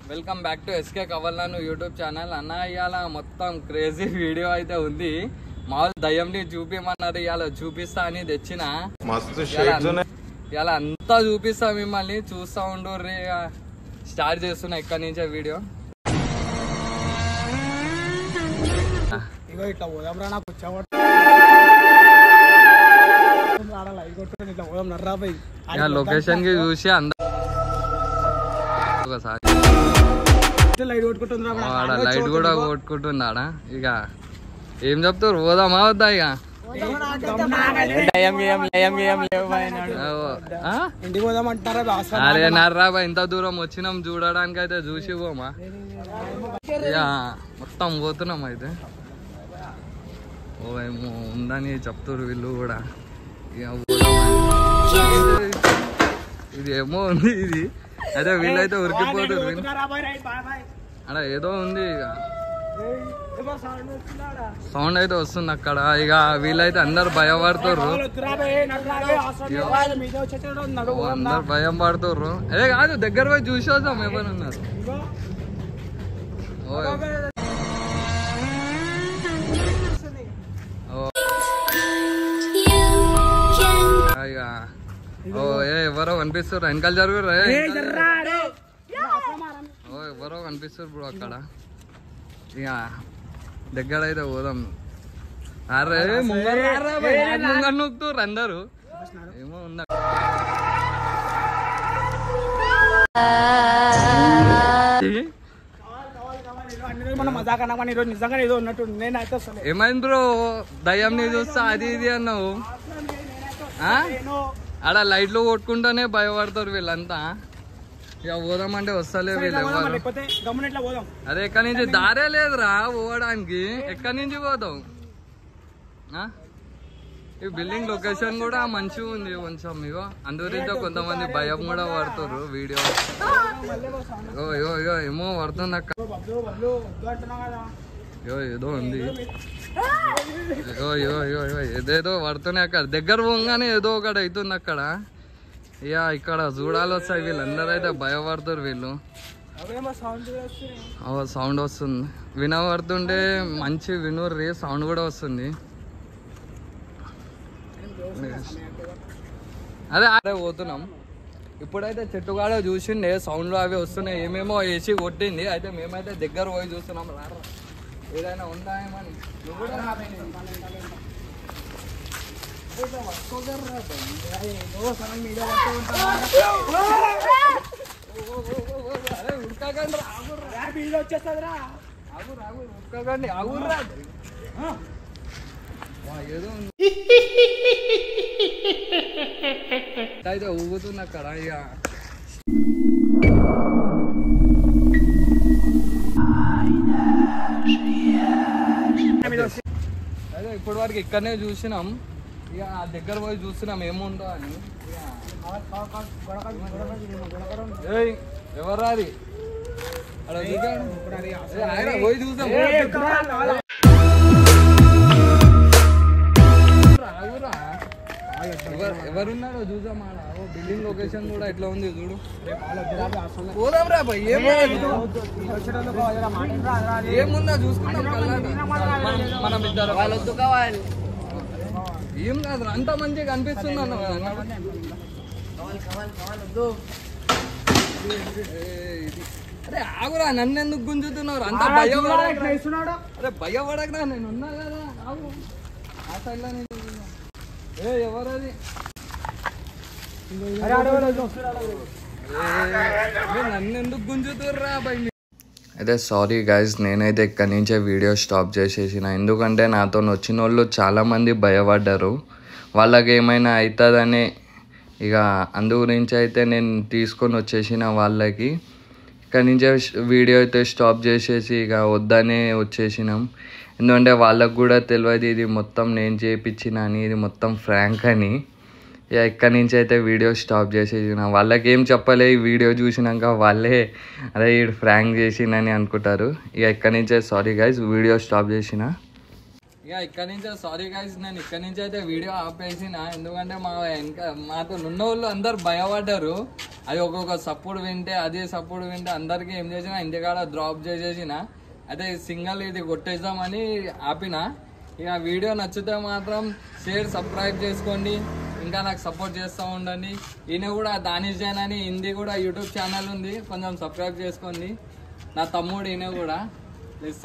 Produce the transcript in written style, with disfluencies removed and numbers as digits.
Welcome back to SK కవల్లాను YouTube channel. అన్న ఇవాళ మొత్తం క్రేజీ వీడియో అయితే ఉంది. మామూలు దయ్యంని చూపిమన్నారు, ఇవాళ చూపిస్తా అని తెచ్చిన. ఇలా అంతా చూపిస్తా, మిమ్మల్ని చూస్తా ఉండు. స్టార్ట్ చేస్తున్నా ఇక్కడ నుంచే వీడియో. లొకేషన్ కి చూసి అందరూ లైట్ కూడా కొట్టుకుంటుందా. ఇక ఏం చెప్తారు, పోదామా వద్దా? ఇక అరే నర్రాబా, ఇంత దూరం వచ్చినాం చూడడానికి, అయితే చూసి పోమా. ఇక మొత్తం పోతున్నాం. అయితే ఓ ఏమో ఉందని చెప్తారు వీళ్ళు కూడా. ఇక ఇది ఏమో ఉంది ఇది. అదే వీళ్ళైతే ఉరికిపోతారు. అక్కడ ఏదో ఉంది, ఇక సౌండ్ అయితే వస్తుంది అక్కడ. ఇక వీళ్ళైతే అందరు భయపడుతుర్రు, అందరు భయం పడుతుర్రు. అదే కాదు, దగ్గర పోయి చూసి వద్దాం ఎవరున్నారు. ఓ ఎవరో కనిపిస్తారు, వెనకాల జరుగురు. ఎవరో కనిపిస్తారు బ్రో అక్కడ. ఇక దగ్గర అయితే పోదాం. అరే ముంగర నొక్కుతారు అందరు. ఏమో ఉందా ఏమైంది బ్రో? దయ్యంని చూస్తా అది ఇది అన్నావు. ఆడ లైట్లు కొట్టుకుంటానే భయపడతారు వీళ్ళంతా. ఇక పోదామంటే వస్తలే వీళ్ళు ఎవరు. అదే ఎక్కడి నుంచి దారే లేదురా పోవడానికి. ఎక్కడి నుంచి పోతాం? ఈ బిల్డింగ్ లొకేషన్ కూడా మంచిగా ఉంది కొంచెం. ఇగో అందుగురించి కొంతమంది భయం కూడా పడుతుర్రు వీడియో. ఇగో ఏమో పడుతుంది అక్క. ఏదో ఉంది, ఏదేదో పడుతున్నాయి అక్కడ. దగ్గర పోగానే ఏదో ఒకటి అవుతుంది అక్కడ. ఇక ఇక్కడ చూడాలి వస్తాయి. వీళ్ళందరూ అయితే భయపడుతారు వీళ్ళు. సౌండ్ వస్తుంది, వినబడుతుంటే మంచి వినూర్రి. సౌండ్ కూడా వస్తుంది. అదే పోతున్నాం. ఇప్పుడైతే చెట్టుగాడ చూసిండే సౌండ్లు అవి వస్తున్నాయి. ఏమేమో వేసి కొట్టింది. అయితే మేమైతే దగ్గర పోయి చూస్తున్నాం. ఏదైనా ఉందా ఏమని. ఉడకండి ఆగుర్రా. ఏదో అయితే ఊగుతుంది అక్కడ. ఇక అదే ఇప్పటి వరకు ఇక్కడనే చూసినాం. ఇక దగ్గర పోయి చూస్తున్నాం ఏముందో అని. ఎవరు అది పోయి చూసాం. ఎవరున్నారో చూసాం. బిల్డింగ్ లొకేషన్ కూడా ఎట్లా ఉంది చూడు. పోదాం రా భయ్. ఏముందా చూసుకుంటాం. మనం ఇద్దరు వాళ్ళొద్దు కావాలి. ఏం కాదు, అంత మంచిగా కనిపిస్తుంది అన్న. అరే ఆగురా, నన్ను ఎందుకు గుంజుతున్నారు? అంత భయపడకున్నాడు. అరే భయపడకరా, నేను ఉన్నా కదా. ఆగు, ఆ సైడ్ లో నేను. ఎవరది? నన్ను ఎందుకు గుంజుతుర్రా భయ్? అయితే సారీ గైస్, నేనైతే ఇక్కడి నుంచే వీడియో స్టాప్ చేసేసిన. ఎందుకంటే నాతో వచ్చిన వాళ్ళు చాలామంది భయపడ్డారు, వాళ్ళకి ఏమైనా అవుతుందని. ఇక అందు గురించి అయితే నేను తీసుకొని వచ్చేసిన వాళ్ళకి. ఇక్కడి నుంచే వీడియో అయితే స్టాప్ చేసేసి ఇక వద్దనే వచ్చేసినాం. ఎందుకంటే వాళ్ళకు కూడా తెలియదు ఇది మొత్తం నేను చేయించిన అని, ఇది మొత్తం ఫ్రాంక్ అని. ఇక ఇక్కడి నుంచి అయితే వీడియో స్టాప్ చేసేసిన. వాళ్ళకి ఏం చెప్పలే, ఈ వీడియో చూసినాక వాళ్ళే అదే ఈ ఫ్రాంక్ చేసిందని అనుకుంటారు. ఇక ఇక్కడి నుంచే సారీ గైస్ వీడియో స్టాప్ చేసిన. ఇక ఇక్కడి నుంచే సారీ గైస్, నేను ఇక్కడి నుంచి అయితే వీడియో ఆపేసిన. ఎందుకంటే మాతో ఉన్న వాళ్ళు అందరు భయపడ్డారు. అది ఒక్కొక్క సపోర్ట్ వింటే అదే సపోర్ట్ వింటే అందరికి ఏం చేసిన ఇంటికాడ డ్రాప్ చేసేసిన. అయితే సింగల్ ఇది కొట్టేద్దామని ఆపిన. ఇక వీడియో నచ్చితే మాత్రం షేర్ సబ్స్క్రైబ్ చేసుకోండి, ఇంకా నాకు సపోర్ట్ చేస్తూ ఉండండి. ఈయన కూడా దానిష్ జైన్ అని హిందీ కూడా యూట్యూబ్ ఛానల్ ఉంది, కొంచెం సబ్స్క్రైబ్ చేసుకోండి. నా తమ్ముడు ఈయన కూడా ప్లీజ్